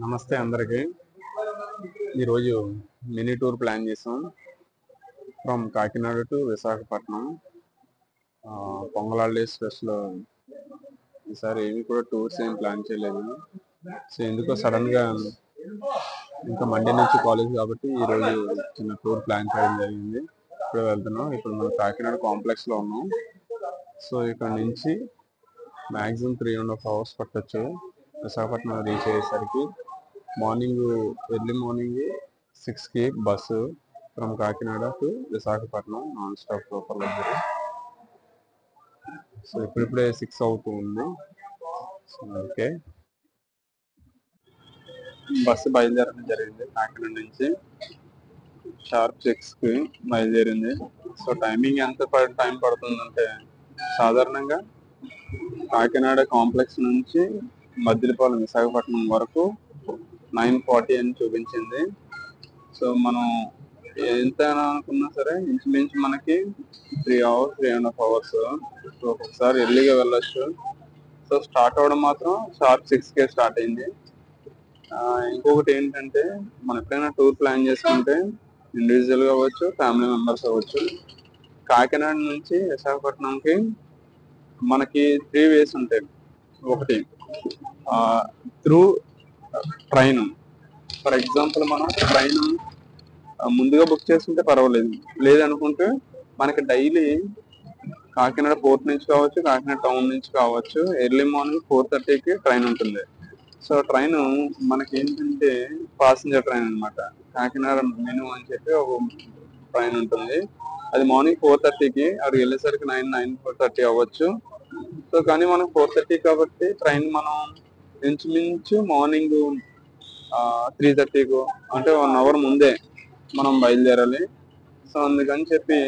నమస్తే అందరికి. ఈరోజు మినీ టూర్ ప్లాన్ చేసాం from Kakinada to Visakhapatnam. Pongal holidays special. ఈసారి ఏమి కూడా టూర్స్ ఏం ప్లాన్ చేయలేదు. సో ఎందుకో సడన్ గా ఇంకా మండే నుంచి కాలేజ్ కాబట్టి ఈరోజు చిన్న టూర్ ప్లాన్ చేయడం జరిగింది. ఇప్పుడు వెళ్తున్నాం. ఇప్పుడు మనం కాకినాడ కాంప్లెక్స్ లో ఉన్నాం. సో ఇక్కడ నుంచి మ్యాక్సిమం 3.5 hours పట్టొచ్చు విశాఖపట్నం రీచ్ అయ్యేసరికి. ఎర్లీ మార్నింగ్ 6కి bus from Kakinada to Visakhapatnam non stop super luxury. So ఇప్పుడిప్పుడే 6 అవుతుంది. సో ఓకే, బస్సు బయలుదేరడం జరిగింది. కాకినాడ నుంచి షార్ప్ 6కి బయలుదేరింది. సో టైమింగ్ ఎంత టైం పడుతుందంటే, సాధారణంగా కాకినాడ కాంప్లెక్స్ నుంచి మద్దిలపాలెం విశాఖపట్నం వరకు 9:40 అని చూపించింది. సో మనం ఎంత అనుకున్నా సరే ఇంచుమించు మనకి 3.5 hours. సో ఒక్కొక్కసారి ఎర్లీగా వెళ్ళొచ్చు. సో స్టార్ట్ అవ్వడం మాత్రం షార్ప్ 6కే స్టార్ట్ అయింది. ఇంకొకటి ఏంటంటే, మనం ఎప్పుడైనా టూర్ ప్లాన్ చేసుకుంటే ఇండివిజువల్గా అవ్వచ్చు, ఫ్యామిలీ మెంబర్స్ అవ్వచ్చు. కాకినాడ నుంచి విశాఖపట్నంకి మనకి 3 ways ఉంటాయి. ఒకటి త్రూ ట్రైన్. ఫర్ ఎగ్జాంపుల్ మనం ట్రైన్ ముందుగా బుక్ చేసుకుంటే పర్వాలేదు. లేదనుకుంటే మనకి డైలీ కాకినాడ పోర్ట్ నుంచి కావచ్చు, కాకినాడ టౌన్ నుంచి కావచ్చు, ఎర్లీ మార్నింగ్ 4:30కి ట్రైన్ ఉంటుంది. సో ట్రైన్ మనకి ఏంటంటే ప్యాసింజర్ ట్రైన్ అనమాట. కాకినాడ మెను అని చెప్పి ఒక ట్రైన్ ఉంటుంది. అది మార్నింగ్ 4:30కి, అక్కడికి వెళ్ళేసరికి 9:30 అవ్వచ్చు. సో కానీ మనం 4:30 కాబట్టి ట్రైన్ మనం ఇంచుమించు మార్నింగ్ 3:30కు, అంటే 1 hour ముందే మనం బయలుదేరాలి. సో అందుకని చెప్పి,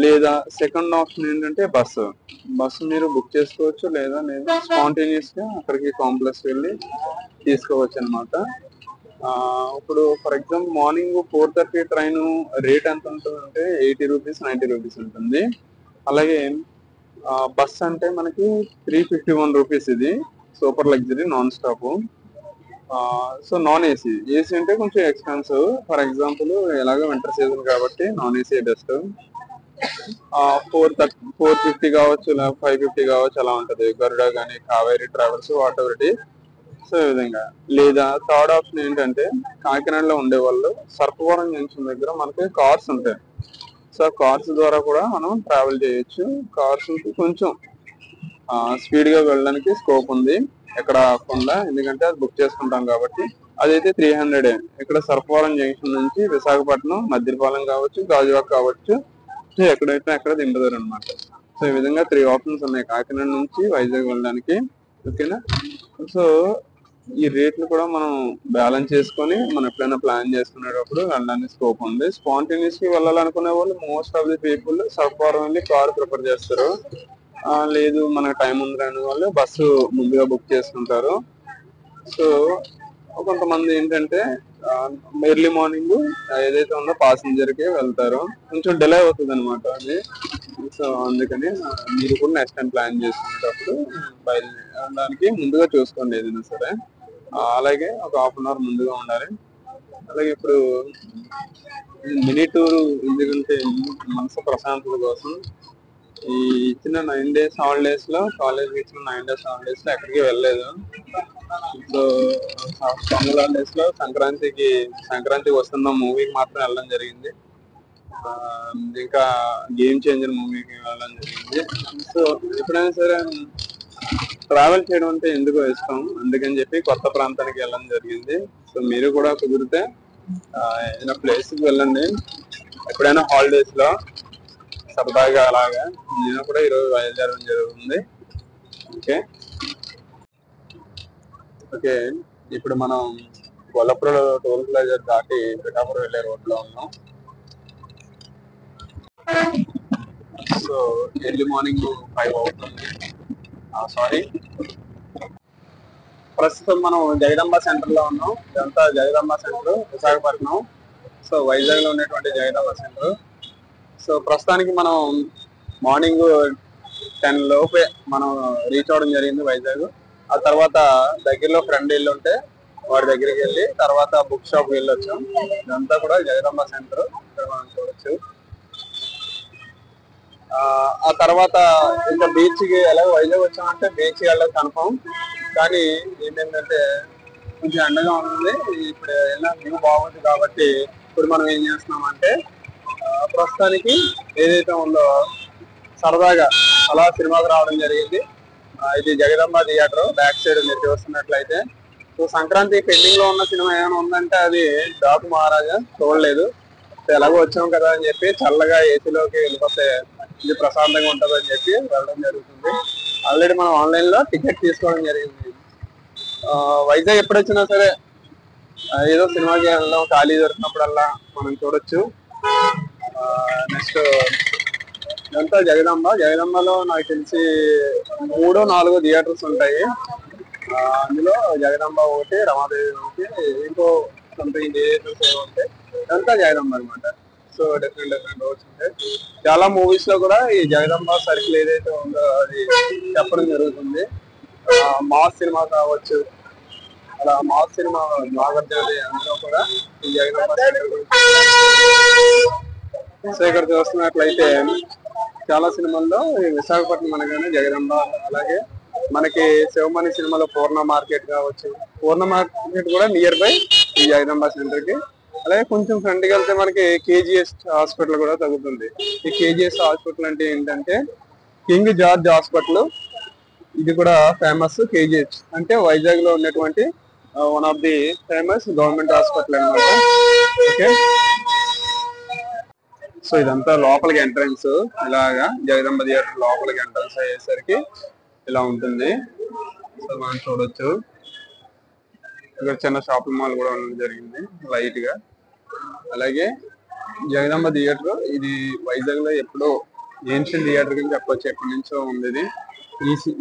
లేదా సెకండ్ ఆప్షన్ ఏంటంటే బస్సు మీరు బుక్ చేసుకోవచ్చు, లేదా స్పాంటేనియస్ గా అక్కడికి కాంప్లెక్స్ వెళ్ళి తీసుకోవచ్చు అనమాట. ఇప్పుడు for example morning 4:30 train rate ఎంత ఉంటుందంటే 80 రూపీస్ 90 రూపీస్ ఉంటుంది. అలాగే బస్ అంటే మనకి 351 రూపీస్. ఇది super luxury non stop. So non AC అంటే కొంచెం ఎక్స్పెన్సివ్. ఫర్ ఎగ్జాంపుల్ ఎలాగో వింటర్ సీజన్ కాబట్టి నాన్ ఏసీ బెస్ట్. 450 కావచ్చు, లేదా 550 కావచ్చు, అలా ఉంటది. గరుడ కానీ, Kaveri travels, what ever it. So ఈ విధంగా. లేదా థర్డ్ ఆప్షన్ ఏంటంటే, కాకినాడలో ఉండే వాళ్ళు సర్పవరం జంక్షన్ దగ్గర మనకి కార్స్ ఉంటాయి. సో కార్స్ ద్వారా కూడా మనం ట్రావెల్ చేయొచ్చు. కార్స్ కొంచెం స్పీడ్ గా వెళ్ళడానికి స్కోప్ ఉంది ఎక్కడ ఆగకుండా, ఎందుకంటే అది బుక్ చేసుకుంటాం కాబట్టి. అదైతే 300. ఇక్కడ సర్పవరం జంక్షన్ నుంచి విశాఖపట్నం, మద్దిలపాలెం కావచ్చు, గాజువాక కావచ్చు, ఎక్కడైతే అక్కడ దింపుతారు అనమాట. సో ఈ విధంగా 3 ఆప్షన్స్ ఉన్నాయి కాకినాడ నుంచి వైజాగ్ వెళ్ళడానికి. ఓకేనా? సో ఈ రేట్లు కూడా మనం బ్యాలెన్స్ చేసుకొని మనం ఎప్పుడైనా ప్లాన్ చేసుకునేటప్పుడు వెళ్ళడానికి స్కోప్ ఉంది. స్పాంటేనియస్ కి వెళ్ళాలనుకునే వాళ్ళు most of the people Sarpavaram వెళ్ళి కార్ ప్రిఫర్ చేస్తారు. లేదు మనకు టైం ఉందని వాళ్ళు బస్సు ముందుగా బుక్ చేసుకుంటారు. సో కొంతమంది ఏంటంటే ఎర్లీ మార్నింగ్ ఏదైతే ఉందో ప్యాసింజర్ కి వెళ్తారు. కొంచెం డిలే అవుతుంది అనమాట అది. సో అందుకని మీరు కూడా నెక్స్ట్ టైం ప్లాన్ చేసుకునేటప్పుడు బయలుదేరడానికి ముందుగా చూసుకోండి ఏదైనా సరే. అలాగే ఒక 1/2 hour ముందుగా ఉండాలి. అలాగే ఇప్పుడు మినీ టూర్ ఎందుకంటే మనసు ప్రశాంతత కోసం ఈ ఇచ్చిన 9 days హాలిడేస్ లో, కాలేజ్ ఇచ్చిన 9 days హాలిడేస్ లో ఎక్కడికి వెళ్ళలేదు. సో పొంగల్ హాలిడేస్ లో సంక్రాంతికి వస్తున్న మూవీకి మాత్రం వెళ్ళడం జరిగింది. ఇంకా గేమ్ చేంజర్ మూవీకి వెళ్ళడం జరిగింది. సో ఎప్పుడైనా సరే ట్రావెల్ చేయడం అంటే ఎందుకో ఇష్టం, అందుకని చెప్పి కొత్త ప్రాంతానికి వెళ్ళడం జరిగింది. సో మీరు కూడా కుదిరితే ఏదైనా ప్లేస్ కి వెళ్ళండి ఎప్పుడైనా హాలిడేస్ లో, సరదాగా అలాగా. నేను కూడా ఈరోజు బయలుదేరడం జరుగుతుంది. ఓకే, ఇప్పుడు మనం గొల్లపురం టోల్ ప్లాజా దాటి పిఠాపురం వెళ్ళే రోడ్ లో ఉన్నాం. సో ఎర్లీ మార్నింగ్ 5 అవుతుంది. సారీ, ప్రస్తుతం మనం జగదంబ సెంటర్ లో ఉన్నాం. ఇదంతా జగదంబ సెంటర్ విశాఖపట్నం. సో వైజాగ్ లో ఉన్నటువంటి జగదంబ సెంటర్. సో ప్రస్తుతానికి మనం మార్నింగ్ 10 లోపే మనం రీచ్ అవడం జరిగింది వైజాగ్. ఆ తర్వాత దగ్గరలో ఫ్రెండ్ ఇల్లు ఉంటే వాడి దగ్గరికి వెళ్ళి తర్వాత బుక్ షాప్ వెళ్ళొచ్చాం. ఇదంతా కూడా జగదంబ సెంటర్ ఇక్కడ మనం చూడొచ్చు. ఆ తర్వాత ఇంకా బీచ్ కి ఎలా వైజాగ్ వచ్చామంటే బీచ్ కి వెళ్ళదు కన్ఫర్మ్. కానీ ఏంటంటే కొంచెం ఎండగా ఉంది, ఇప్పుడు ఎలా వ్యూ బాగుంది కాబట్టి ఇప్పుడు మనం ఏం చేస్తున్నాం అంటే ప్రస్తుతానికి ఏదైతే ఉందో సరదాగా అలా సినిమాకి రావడం జరిగింది. ఇది జగదంబ థియేటర్ బ్యాక్ సైడ్ మీరు చూస్తున్నట్లయితే. సో సంక్రాంతి పెండింగ్ లో ఉన్న సినిమా ఏమైనా ఉందంటే అది డాకు మహారాజా. చూడలేదు, ఎలాగో వచ్చాం కదా అని చెప్పి చల్లగా ఏసీలోకి వెళ్ళిపోతే ఇది ప్రశాంతంగా ఉంటది అని చెప్పి వెళ్ళడం జరుగుతుంది. ఆల్రెడీ మనం ఆన్లైన్ లో టికెట్ తీసుకోవడం జరిగింది. వైజాగ్ ఎప్పుడు వచ్చినా సరే ఏదో సినిమాకి వెళ్దాం ఖాళీ దొరికినప్పుడల్లా మనం చూడొచ్చు. నెక్స్ట్ ఇదంతా జగదంబలో నాకు తెలిసి 3-4 థియేటర్స్ ఉంటాయి. అందులో జగదంబ ఒకటి, రమాదేవి ఒకటి, ఇంకో సంథింగ్ థియేటర్స్ ఉంటాయి. ఇదంతా జగదంబ అనమాట. సో డిఫరెంట్ రోడ్స్ ఉంటాయి. చాలా మూవీస్ లో కూడా ఈ జగదంబ సర్కిల్ ఏదైతే ఉందో అది చెప్పడం జరుగుతుంది. మాస్ సినిమా కావచ్చు, అలా మాస్ సినిమా నాగార్జునది, అందులో కూడా ఈ జగదంబ సో ఇక్కడ చూస్తున్నట్లయితే చాలా సినిమాల్లో విశాఖపట్నం అనగానే జగదంబ, అలాగే మనకి శివమణి సినిమాలో పూర్ణ మార్కెట్ కావచ్చు, పూర్ణ మార్కెట్ కూడా నియర్ బై ఈ జగదంబ సెంటర్ కి. అలాగే కొంచెం ఫ్రంట్కి వెళ్తే మనకి కేజీఎస్ హాస్పిటల్ కూడా తగ్గుతుంది. ఈ కేజీఎస్ హాస్పిటల్ అంటే ఏంటంటే కింగ్ జార్జ్ హాస్పిటల్. ఇది కూడా ఫేమస్. కేజీహెచ్ అంటే వైజాగ్ లో ఉన్నటువంటి one of the famous government hospital అనమాట. ఓకే, సో ఇదంతా లోపలికి ఎంట్రన్స్. ఇలాగా జగదంబ థియేటర్ లోపలికి ఎంట్రన్స్ అయ్యేసరికి ఇలా ఉంటుంది. సో మనం చూడొచ్చు. ఇక్కడ చిన్న షాపింగ్ మాల్ కూడా ఉండడం జరిగింది లైట్ గా. అలాగే జగదంబ థియేటర్ ఇది వైజాగ్ లో ఎప్పుడో ఏన్షియన్ థియేటర్ కింద చెప్పొచ్చు, ఎప్పటి నుంచో ఉంది ఇది.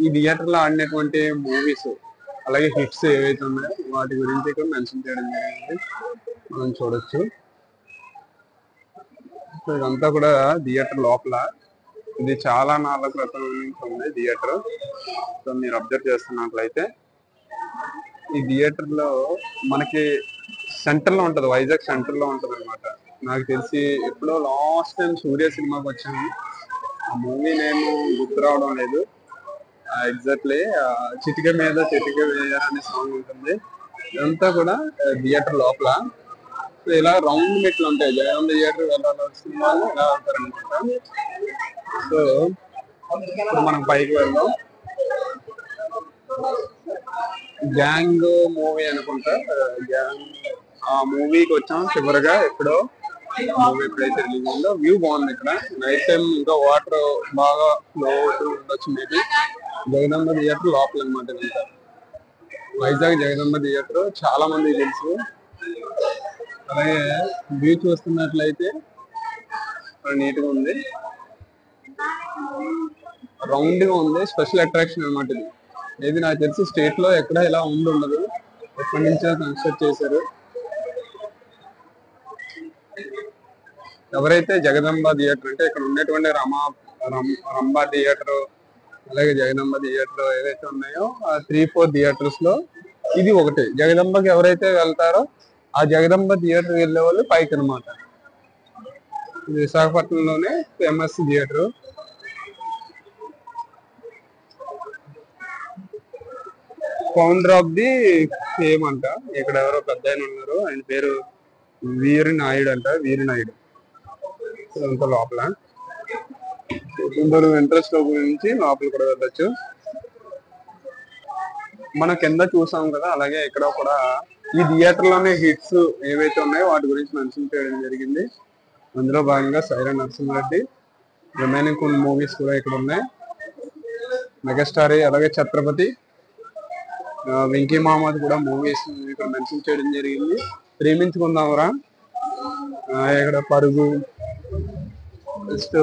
ఈ థియేటర్ లో ఆడినటువంటి మూవీస్ అలాగే హిట్స్ ఏవైతే ఉన్నాయో వాటి గురించి ఇక్కడ మెన్షన్ చేయడం జరిగింది, మనం చూడొచ్చు. సో ఇదంతా కూడా థియేటర్ లోపల. ఇది చాలా నాళ్ళ క్రితం నుంచి ఉంది థియేటర్. సో మీరు అబ్జర్వ్ చేస్తున్నట్లయితే ఈ థియేటర్ లో మనకి సెంటర్ లో ఉంటది, వైజాగ్ సెంటర్ లో ఉంటది అనమాట. నాకు తెలిసి ఎప్పుడో లాస్ట్ టైం సూర్య సినిమాకి వచ్చాను, ఆ మూవీ నేను గుర్తు రావడం లేదు ఎగ్జాక్ట్లీ. చిటిక మీద చిటిక వేయాలనే సాంగ్ ఉంటుంది. ఇదంతా కూడా థియేటర్ లోపల. సో ఇలా రౌండ్ మెట్లు ఉంటాయి. జగన్ థియేటర్ వెళ్ళాల్సిన వాళ్ళు ఇలా వెళ్తారనమాట. సో ఇప్పుడు మనం పైకి వెళ్దాం. గ్యాంగ్ మూవీ అనుకుంటా, గ్యాంగ్ ఆ మూవీకి వచ్చాం చివరిగా. ఎప్పుడో మూవీ ఎప్పుడైతే రిలీజ్ అయిందో వ్యూ బాగుంది. ఇక్కడ నైట్ టైం ఇంకా వాటర్ బాగా ఫ్లో అవుతూ ఉండొచ్చు మేబీ. జగదంబ థియేటర్ లోపల అనమాట ఇదంతా. వైజాగ్ జగదంబ థియేటర్ చాలా మంది తెలుసు. అలాగే వ్యూ చూస్తున్నట్లయితే నీట్ గా ఉంది, రౌండ్ గా ఉంది. స్పెషల్ అట్రాక్షన్ అనమాట ఇది. ఏది నాకు తెలిసి స్టేట్ లో ఎక్కడ ఇలా ఉండదు, ఎప్పటి నుంచో కన్స్ట్రక్ట్ చేశారు. ఎవరైతే జగదంబ థియేటర్ అంటే ఇక్కడ ఉన్నటువంటి రంభా థియేటర్ అలాగే జగదంబ థియేటర్ ఏవైతే ఉన్నాయో ఆ 3-4 థియేటర్స్ లో ఇది ఒకటి. జగదంబకి ఎవరైతే వెళ్తారో ఆ జగదంబ థియేటర్ వెళ్ళే వాళ్ళు పైకి అనమాట. ఇది విశాఖపట్నంలోనే famous theatre. Founder of the fame అంట. ఇక్కడ ఎవరో పెద్ద ఆయన ఉన్నారు, ఆయన పేరు వీరి నాయుడు అంట, వీరి నాయుడు. అంత లోపల ఇంట్రెస్ట్ గురించి లోపల కూడా వెళ్ళొచ్చు. మనం కింద చూసాం కదా, అలాగే ఇక్కడ కూడా ఈ థియేటర్ లోనే హిట్స్ ఏవైతే ఉన్నాయో వాటి గురించి మెన్షన్ చేయడం జరిగింది. అందులో భాగంగా సైరా నరసింహారెడ్డి, రిమైనింగ్ కొన్ని మూవీస్ కూడా ఇక్కడ ఉన్నాయి. మెగాస్టార్ అలాగే ఛత్రపతి, వెంకీ మహమ్మద్ కూడా మూవీస్ ఇక్కడ మెన్షన్ చేయడం జరిగింది. ప్రేమించుకుందాంరా, ఇక్కడ పరుగు, నెక్స్ట్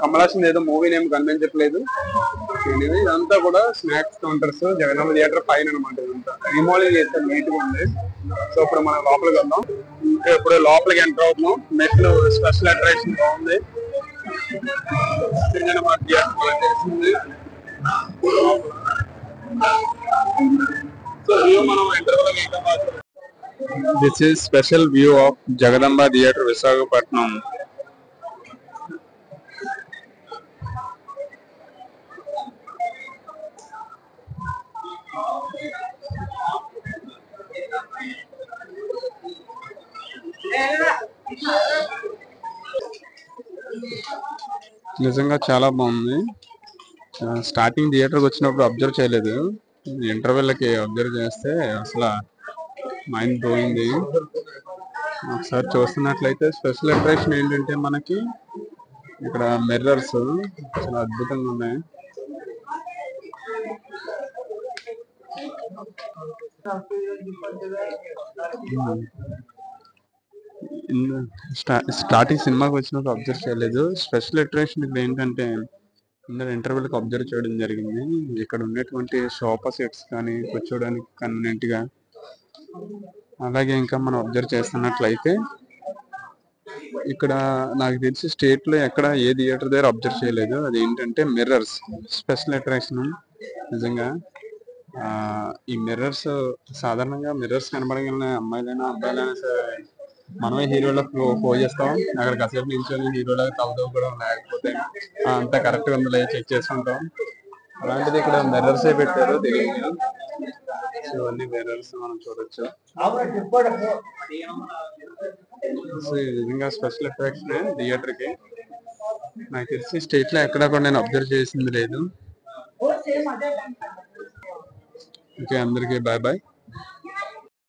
కమలాసన్ ఏదో మూవీ నేమ్ కనిపించట్లేదు. ఇదంతా కూడా స్నాక్స్ కౌంటర్స్ జగదంబ థియేటర్ పైన అనమాట. ఇదంతా రీమోడలింగ్ చేస్తే నీట్ గా ఉంది. సో ఇప్పుడు మనం లోపలికి వెళ్దాం. ఇప్పుడు లోపలికి ఎంటర్ అవుతున్నాం. మెట్లు స్పెషల్ అట్రాక్షన్ బాగుంది. Cinema theatre this is special view of Jagadamba theatre Visakhapatnam. నిజంగా చాలా బాగుంది. స్టార్టింగ్ థియేటర్కి వచ్చినప్పుడు అబ్జర్వ్ చేయలేదు, ఇంటర్వెల్కి అబ్జర్వ్ చేస్తే అసలు మైండ్ పోయింది. ఒకసారి చూస్తున్నట్లయితే స్పెషల్ అట్రాక్షన్ ఏంటంటే మనకి ఇక్కడ మిర్రర్స్ చాలా అద్భుతంగా ఉన్నాయి. స్టార్టింగ్ సినిమాకి వచ్చినప్పుడు అబ్జర్వ్ చేయలేదు. స్పెషల్ అట్రాక్షన్ ఇక్కడ ఏంటంటే ఇందులో ఇంటర్వెల్ కి అబ్జర్వ్ చేయడం జరిగింది. ఇక్కడ ఉండేటువంటి సోఫా సెట్స్ కానీ కూర్చోడానికి కన్వీనియంట్ గా, అలాగే ఇంకా మనం అబ్జర్వ్ చేస్తున్నట్లయితే ఇక్కడ నాకు తెలిసి స్టేట్ లో ఎక్కడ ఏ థియేటర్ దగ్గర అబ్జర్వ్ చేయలేదు. అది ఏంటంటే మిర్రర్స్ స్పెషల్ అట్రాక్షన్. నిజంగా ఈ మిర్రర్స్ సాధారణంగా మిర్రర్స్ కనబడగలిగిన అమ్మాయిలైనా అబ్బాయిలైనా సరే మనమే హీరోలో పోజ్ చేస్తాం, అక్కడ కాసేపు నిల్చొని హీరోలాగా తలదూకడం, లేకపోతే అంతా కరెక్ట్ గా ఉందో చెక్ చేసుకుంటాం. అలాంటిది ఇక్కడ మిర్రర్స్ పెట్టారు తెలియదు. సో అన్ని మిర్రర్స్ మనం చూడొచ్చు. సో ఈ విధంగా స్పెషల్ అట్రాక్షన్ థియేటర్ కి నాకు తెలిసి స్టేట్ లో ఎక్కడ కూడా నేను అబ్జర్వ్ చేసింది లేదు. ఓకే, అందరికీ బాయ్ బాయ్.